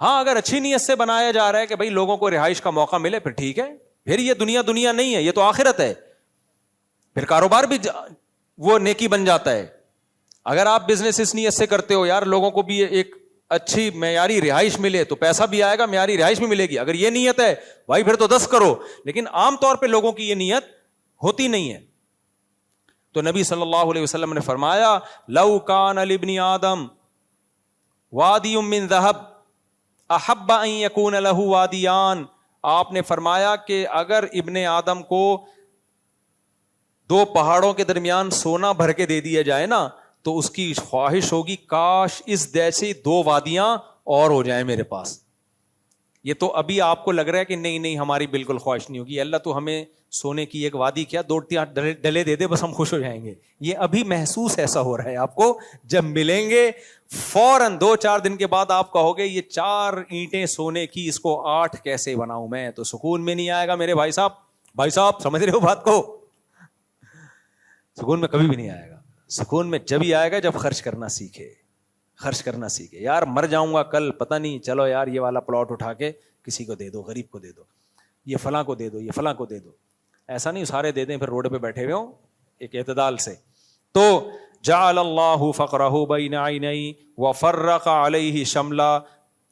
ہاں اگر اچھی نیت سے بنایا جا رہا ہے کہ بھائی لوگوں کو رہائش کا موقع ملے پھر ٹھیک ہے, پھر یہ دنیا نہیں ہے, یہ تو آخرت ہے, پھر کاروبار بھی وہ نیکی بن جاتا ہے. اگر آپ بزنس اس نیت سے کرتے ہو یار لوگوں کو بھی ایک اچھی معیاری رہائش ملے تو پیسہ بھی آئے گا, معیاری رہائش بھی ملے گی, اگر یہ نیت ہے بھائی پھر تو 10 کرو. لیکن عام طور پہ لوگوں کی یہ نیت ہوتی نہیں ہے. تو نبی صلی اللہ علیہ وسلم نے فرمایا لو کان لابن آدم وادی من ذہب احب ان یکون لہ وادیان. آپ نے فرمایا کہ اگر ابن آدم کو 2 پہاڑوں کے درمیان سونا بھر کے دے دیا جائے نا تو اس کی خواہش ہوگی کاش اس جیسی 2 وادیاں اور ہو جائیں میرے پاس. یہ تو ابھی آپ کو لگ رہا ہے کہ نہیں ہماری بالکل خواہش نہیں ہوگی, اللہ تو ہمیں سونے کی ایک وادی کیا 2-3 ڈلے دے دے بس ہم خوش ہو جائیں گے. یہ ابھی محسوس ایسا ہو رہا ہے آپ کو, جب ملیں گے فوراً 2-4 دن کے بعد آپ کہو گے یہ 4 اینٹیں سونے کی اس کو 8 کیسے بناؤں میں, تو سکون میں نہیں آئے گا میرے بھائی صاحب سمجھ رہے ہو بات کو, سکون میں کبھی بھی نہیں آئے گا. سکون میں جب ہی آئے گا جب خرچ کرنا سیکھے. یار مر جاؤں گا کل پتہ نہیں, چلو یار یہ والا پلاٹ اٹھا کے کسی کو دے دو, غریب کو دے دو, یہ فلاں کو دے دو, یہ فلاں کو دے دو. ایسا نہیں سارے دے دیں پھر روڈ پہ بیٹھے ہوئے ہوں, ایک اعتدال سے. تو جعل اللہ فقرہ بین عینی وفرق علیہ شملا.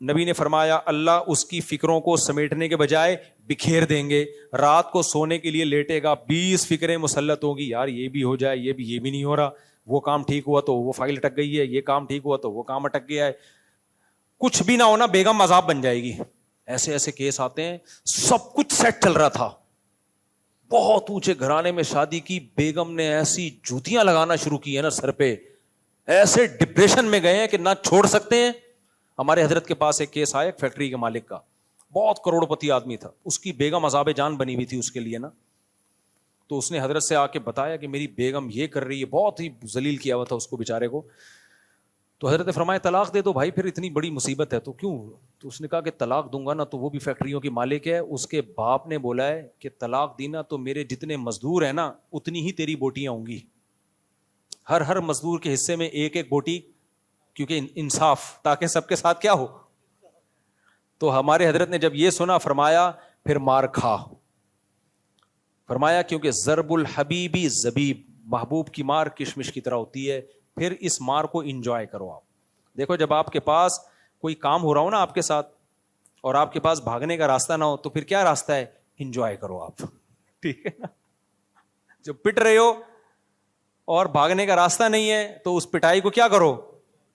نبی نے فرمایا اللہ اس کی فکروں کو سمیٹنے کے بجائے بکھیر دیں گے. رات کو سونے کے لیے لیٹے گا 20 فکریں مسلط ہوگی, یار یہ بھی ہو جائے, یہ بھی نہیں ہو رہا, وہ کام ٹھیک ہوا تو وہ فائل اٹک گئی ہے, یہ کام ٹھیک ہوا تو وہ کام اٹک گیا ہے, کچھ بھی نہ ہونا بیگم عذاب بن جائے گی. ایسے کیس آتے ہیں, سب کچھ سیٹ چل رہا تھا, بہت اونچے گھرانے میں شادی کی, بیگم نے ایسی جوتیاں لگانا شروع کی ہے نا سر پہ, ایسے ڈپریشن میں گئے ہیں کہ نہ چھوڑ سکتے ہیں. ہمارے حضرت کے پاس ایک کیس آیا فیکٹری کے مالک کا, بہت کروڑ پتی آدمی تھا, اس کی بیگم عذاب جان بنی ہوئی تھی اس کے لیے نا. تو اس نے حضرت سے آ کے بتایا کہ میری بیگم یہ کر رہی ہے, بہت ہی ذلیل کیا ہوا تھا اس کو بیچارے کو. تو حضرت نے فرمایا طلاق دے دو بھائی, پھر اتنی بڑی مصیبت ہے تو کیوں. تو اس نے کہا کہ طلاق دوں گا نا تو وہ بھی فیکٹریوں کی مالک ہے, اس کے باپ نے بولا ہے کہ طلاق دینا تو میرے جتنے مزدور ہیں نا اتنی ہی تیری بوٹیاں ہوں گی, ہر مزدور کے حصے میں ایک بوٹی, کیونکہ انصاف, تاکہ سب کے ساتھ کیا ہو. تو ہمارے حضرت نے جب یہ سنا فرمایا پھر مار کھا. فرمایا کیونکہ ضرب الحبیبی زبیب, محبوب کی مار کشمش کی طرح ہوتی ہے, پھر اس مار کو انجوائے کرو. آپ دیکھو جب آپ کے پاس کوئی کام ہو رہا ہو نا آپ کے ساتھ اور آپ کے پاس بھاگنے کا راستہ نہ ہو تو پھر کیا راستہ ہے, انجوائے کرو آپ, ٹھیک ہے نا. جب پٹ رہے ہو اور بھاگنے کا راستہ نہیں ہے تو اس پٹائی کو کیا کرو,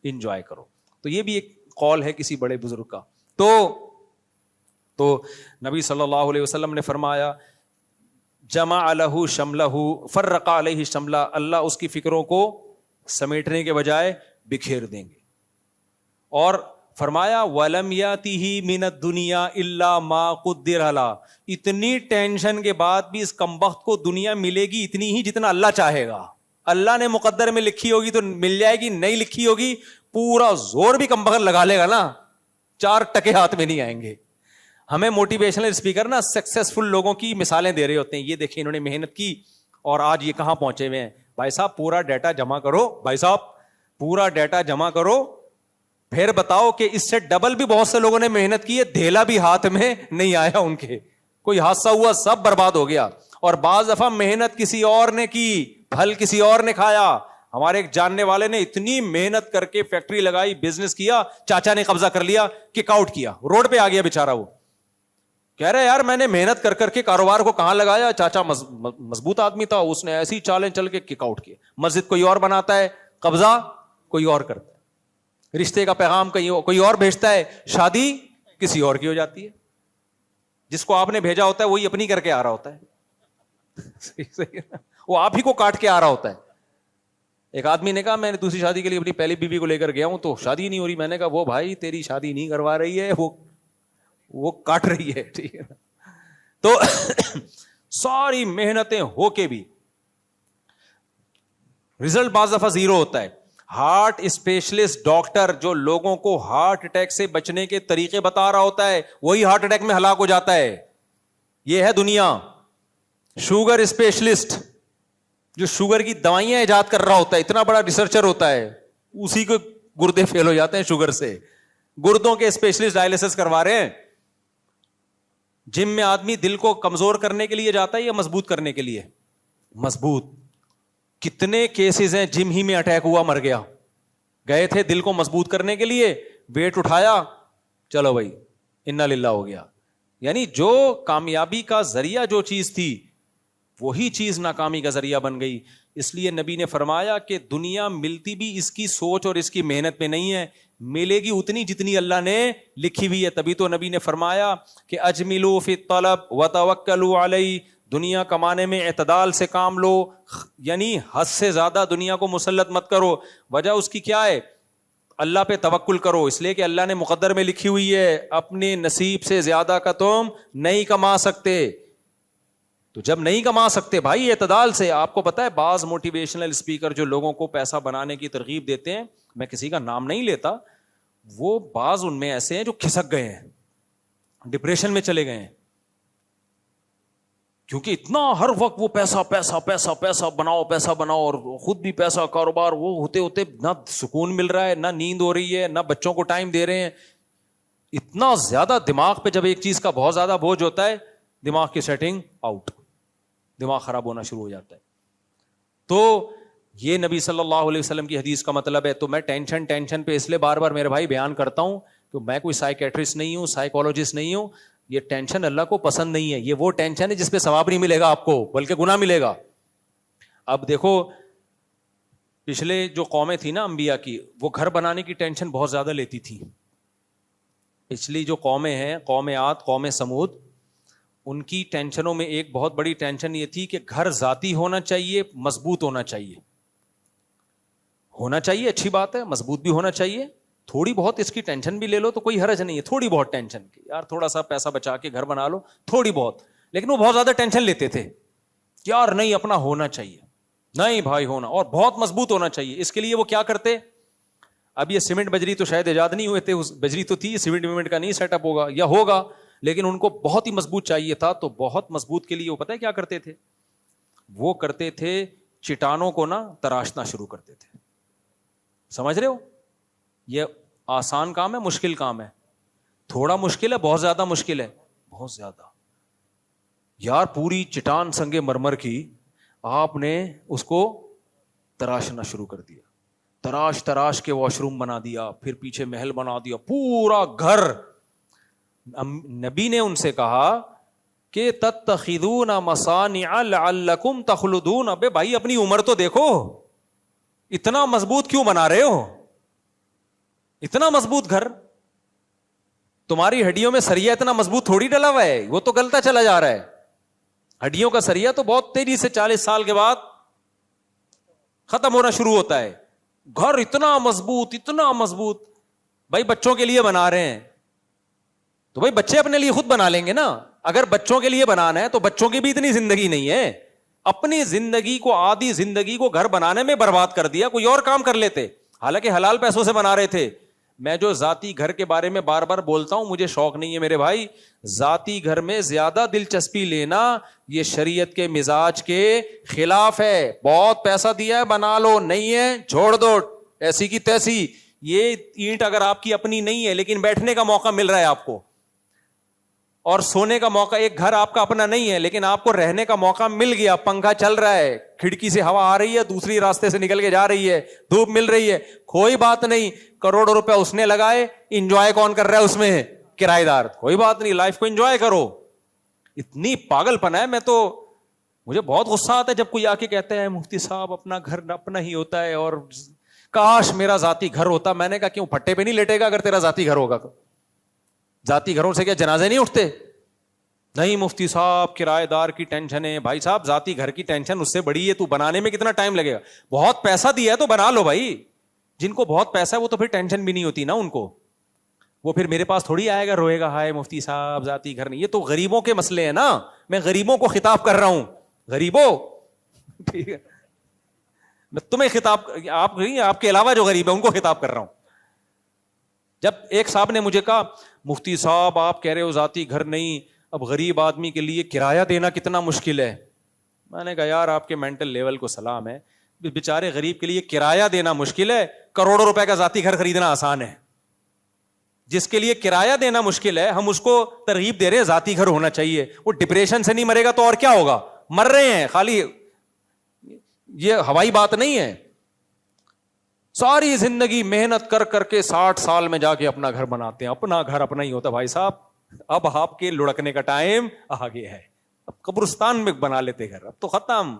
انجوائے کرو. تو یہ بھی ایک قول ہے کسی بڑے بزرگ کا. تو نبی صلی اللہ علیہ وسلم نے فرمایا جمع لہ شملہ فرق علیہ شملہ, اللہ اس کی فکروں کو سمیٹنے کے بجائے بکھیر دیں گے. اور فرمایا وَلَمْ يَأْتِهِ مِنَ الدُّنْيَا إِلَّا مَا قُدِّرَ لَهُ, اتنی ٹینشن کے بعد بھی اس کمبخت کو دنیا ملے گی اتنی ہی جتنا اللہ چاہے گا. اللہ نے مقدر میں لکھی ہوگی تو مل جائے گی, نہیں لکھی ہوگی پورا زور بھی کمبخت لگا لے گا نا, 4 ٹکے ہاتھ میں نہیں آئیں گے. ہمیں موٹیویشنل اسپیکر نا سکسیسفل لوگوں کی مثالیں دے رہے ہوتے ہیں, یہ دیکھیں انہوں نے محنت کی اور آج یہ کہاں پہنچے ہوئے ہیں. بھائی صاحب پورا ڈیٹا جمع کرو, بھائی صاحب پورا ڈیٹا جمع کرو, پھر بتاؤ کہ اس سے ڈبل بھی بہت سے لوگوں نے محنت کی ہے, دھیلا بھی ہاتھ میں نہیں آیا ان کے, کوئی حادثہ ہوا سب برباد ہو گیا. اور بعض دفعہ محنت کسی اور نے کی, پھل کسی اور نے کھایا. ہمارے ایک جاننے والے نے اتنی محنت کر کے فیکٹری لگائی, بزنس کیا, چاچا نے قبضہ کر لیا, کک آؤٹ کیا, روڈ پہ آ گیا بیچارہ. وہ کہہ رہے یار میں نے محنت کر کر کے کاروبار کو کہاں لگایا, چاچا مضبوط آدمی تھا, اس نے ایسی چالیں چل کے کک آؤٹ کیا. مسجد کوئی اور بناتا ہے, قبضہ کوئی اور کرتا ہے, رشتے کا پیغام کوئی اور بھیجتا ہے, شادی کسی اور کی ہو جاتی ہے. جس کو آپ نے بھیجا ہوتا ہے وہی اپنی کر کے آ رہا ہوتا ہے, وہ آپ ہی کو کاٹ کے آ رہا ہوتا ہے. ایک آدمی نے کہا میں نے دوسری شادی کے لیے اپنی پہلی بیوی کو لے کر گیا ہوں تو شادی نہیں ہو رہی. میں نے کہا وہ بھائی تیری شادی نہیں کروا رہی ہے, وہ کاٹ رہی ہے, ٹھیک ہے نا. تو ساری محنتیں ہو کے بھی رزلٹ بعض دفعہ زیرو ہوتا ہے. ہارٹ اسپیشلسٹ ڈاکٹر جو لوگوں کو ہارٹ اٹیک سے بچنے کے طریقے بتا رہا ہوتا ہے وہی ہارٹ اٹیک میں ہلاک ہو جاتا ہے. یہ ہے دنیا. شوگر اسپیشلسٹ جو شوگر کی دوائیاں ایجاد کر رہا ہوتا ہے, اتنا بڑا ریسرچر ہوتا ہے, اسی کو گردے فیل ہو جاتے ہیں شوگر سے. گردوں کے اسپیشلسٹ ڈائلسس کروا رہے ہیں. جم میں آدمی دل کو کمزور کرنے کے لیے جاتا ہے یا مضبوط کرنے کے لیے؟ مضبوط. کتنے کیسز ہیں جم ہی میں اٹیک ہوا مر گیا, گئے تھے دل کو مضبوط کرنے کے لیے, ویٹ اٹھایا, چلو بھائی انا للہ ہو گیا. یعنی جو کامیابی کا ذریعہ جو چیز تھی وہی چیز ناکامی کا ذریعہ بن گئی. اس لیے نبی نے فرمایا کہ دنیا ملتی بھی اس کی سوچ اور اس کی محنت میں نہیں ہے, ملے گی اتنی جتنی اللہ نے لکھی ہوئی ہے. تبھی تو نبی نے فرمایا کہ اجملوا فی الطلب وتوکلوا علیہ, دنیا کمانے میں اعتدال سے کام لو, یعنی حد سے زیادہ دنیا کو مسلط مت کرو. وجہ اس کی کیا ہے؟ اللہ پہ توکل کرو, اس لیے کہ اللہ نے مقدر میں لکھی ہوئی ہے اپنے نصیب سے زیادہ کا تم نہیں کما سکتے. تو جب نہیں کما سکتے بھائی اعتدال سے. آپ کو پتا ہے بعض موٹیویشنل اسپیکر جو لوگوں کو پیسہ بنانے کی ترغیب دیتے ہیں, میں کسی کا نام نہیں لیتا, وہ بعض ان میں ایسے ہیں جو کھسک گئے ہیں, ڈپریشن میں چلے گئے ہیں, کیونکہ اتنا ہر وقت وہ پیسہ پیسہ پیسہ پیسہ بناؤ پیسہ بناؤ, اور خود بھی پیسہ کاروبار, وہ ہوتے ہوتے نہ سکون مل رہا ہے, نہ نیند ہو رہی ہے, نہ بچوں کو ٹائم دے رہے ہیں. اتنا زیادہ دماغ پہ جب ایک چیز کا بہت زیادہ بوجھ ہوتا ہے, دماغ کی سیٹنگ آؤٹ, دماغ خراب ہونا شروع ہو جاتا ہے. تو یہ نبی صلی اللہ علیہ وسلم کی حدیث کا مطلب ہے. تو میں ٹینشن پہ اس لیے بار بار میرے بھائی بیان کرتا ہوں کہ میں کوئی سائیکیٹرسٹ نہیں ہوں, سائیکولوجسٹ نہیں ہوں. یہ ٹینشن اللہ کو پسند نہیں ہے. یہ وہ ٹینشن ہے جس پہ ثواب نہیں ملے گا آپ کو, بلکہ گناہ ملے گا. اب دیکھو پچھلے جو قومیں تھی نا انبیاء کی, وہ گھر بنانے کی ٹینشن بہت زیادہ لیتی تھی. پچھلی جو قومیں ہیں, قوم عاد, قوم سمود, ان کی ٹینشنوں میں ایک بہت بڑی ٹینشن یہ تھی کہ گھر ذاتی ہونا چاہیے, مضبوط ہونا چاہیے. ہونا چاہیے اچھی بات ہے, مضبوط بھی ہونا چاہیے. تھوڑی بہت اس کی ٹینشن بھی لے لو تو کوئی حرج نہیں ہے, تھوڑی بہت ٹینشن کی, یار تھوڑا سا پیسہ بچا کے گھر بنا لو, تھوڑی بہت. لیکن وہ بہت زیادہ ٹینشن لیتے تھے, یار نہیں اپنا ہونا چاہیے, نہیں بھائی ہونا, اور بہت مضبوط ہونا چاہیے. اس کے لیے وہ کیا کرتے, اب یہ سیمنٹ بجری تو شاید ایجاد نہیں ہوئے تھے, بجری تو تھی, سیمنٹ ویمنٹ کا نہیں سیٹ اپ ہوگا یا ہوگا, لیکن ان کو بہت ہی مضبوط چاہیے تھا. تو بہت مضبوط کے لیے وہ پتہ ہے کیا کرتے تھے, وہ کرتے تھے چٹانوں کو نا تراشنا شروع کرتے تھے. سمجھ رہے ہو, یہ آسان کام ہے مشکل کام ہے؟ تھوڑا مشکل ہے, بہت زیادہ مشکل ہے, بہت زیادہ. یار پوری چٹان سنگ مرمر کی آپ نے اس کو تراشنا شروع کر دیا, تراش کے واش روم بنا دیا, پھر پیچھے محل بنا دیا, پورا گھر. نبی نے ان سے کہا کہ تتخذون مصانع لعلکم تخلدون. ابے بھائی اپنی عمر تو دیکھو, اتنا مضبوط کیوں بنا رہے ہو, اتنا مضبوط گھر. تمہاری ہڈیوں میں سریا اتنا مضبوط تھوڑی ڈلا ہوا ہے, وہ تو گلتا چلا جا رہا ہے. ہڈیوں کا سریا تو بہت تیزی سے 40 سال کے بعد ختم ہونا شروع ہوتا ہے. گھر اتنا مضبوط, اتنا مضبوط. بھائی بچوں کے لیے بنا رہے ہیں تو بھائی بچے اپنے لیے خود بنا لیں گے نا. اگر بچوں کے لیے بنانا ہے تو بچوں کی بھی اتنی زندگی نہیں ہے. اپنی زندگی کو, آدھی زندگی کو گھر بنانے میں برباد کر دیا, کوئی اور کام کر لیتے, حالانکہ حلال پیسوں سے بنا رہے تھے. میں جو ذاتی گھر کے بارے میں بار بار بولتا ہوں, مجھے شوق نہیں ہے میرے بھائی. ذاتی گھر میں زیادہ دلچسپی لینا یہ شریعت کے مزاج کے خلاف ہے. بہت پیسہ دیا ہے بنا لو, نہیں ہے چھوڑ دو ایسی کی تیسی. یہ اینٹ اگر آپ کی اپنی نہیں ہے لیکن بیٹھنے کا موقع مل رہا ہے آپ کو, اور سونے کا موقع, ایک گھر آپ کا اپنا نہیں ہے لیکن آپ کو رہنے کا موقع مل گیا, پنکھا چل رہا ہے, کھڑکی سے ہوا آ رہی ہے, دوسری راستے سے نکل کے جا رہی ہے, دھوپ مل رہی ہے, کوئی بات نہیں. کروڑوں روپے اس نے لگائے, انجوائے کون کر رہا ہے اس میں؟ کرایہ دار. کوئی بات نہیں, لائف کو انجوائے کرو. اتنی پاگل پنا ہے. میں تو, مجھے بہت غصہ آتا ہے جب کوئی آ کے کہتا ہے مفتی صاحب اپنا گھر اپنا ہی ہوتا ہے, اور کاش میرا ذاتی گھر ہوتا. میں نے کہا کیوں, پھٹے پہ نہیں لیٹے گا اگر تیرا ذاتی گھر ہوگا؟ ذاتی گھروں سے کیا جنازے نہیں اٹھتے؟ نہیں مفتی صاحب کرایہ دار کی ٹینشن ہے. بھائی صاحب ذاتی گھر کی ٹینشن اس سے بڑی ہے, تو بنانے میں کتنا ٹائم لگے گا. بہت پیسہ دیا ہے تو بنا لو بھائی. جن کو بہت پیسہ ہے وہ تو پھر ٹینشن بھی نہیں ہوتی نا ان کو, وہ پھر میرے پاس تھوڑی آئے گا روئے گا ہائے مفتی صاحب ذاتی گھر نہیں. یہ تو غریبوں کے مسئلے ہیں نا, میں غریبوں کو خطاب کر رہا ہوں. غریبوں, ٹھیک ہے, میں تمہیں خطاب, آپ کے علاوہ جو غریب ہے ان کو خطاب کر رہا ہوں. جب ایک صاحب نے مجھے کہا مفتی صاحب آپ کہہ رہے ہو ذاتی گھر نہیں, اب غریب آدمی کے لیے کرایہ دینا کتنا مشکل ہے. میں نے کہا یار آپ کے مینٹل لیول کو سلام ہے, بیچارے غریب کے لیے کرایہ دینا مشکل ہے, کروڑوں روپے کا ذاتی گھر خریدنا آسان ہے. جس کے لیے کرایہ دینا مشکل ہے, ہم اس کو ترغیب دے رہے ہیں ذاتی گھر ہونا چاہیے. وہ ڈپریشن سے نہیں مرے گا تو اور کیا ہوگا, مر رہے ہیں خالی, یہ ہوائی بات نہیں ہے. ساری زندگی محنت کر کر کے 60 سال میں جا کے اپنا گھر بناتے ہیں. اپنا گھر اپنا ہی ہوتا بھائی صاحب, اب آپ کے لڑکنے کا ٹائم آگے ہے. اب قبرستان میں بنا لیتے گھر, اب تو ختم.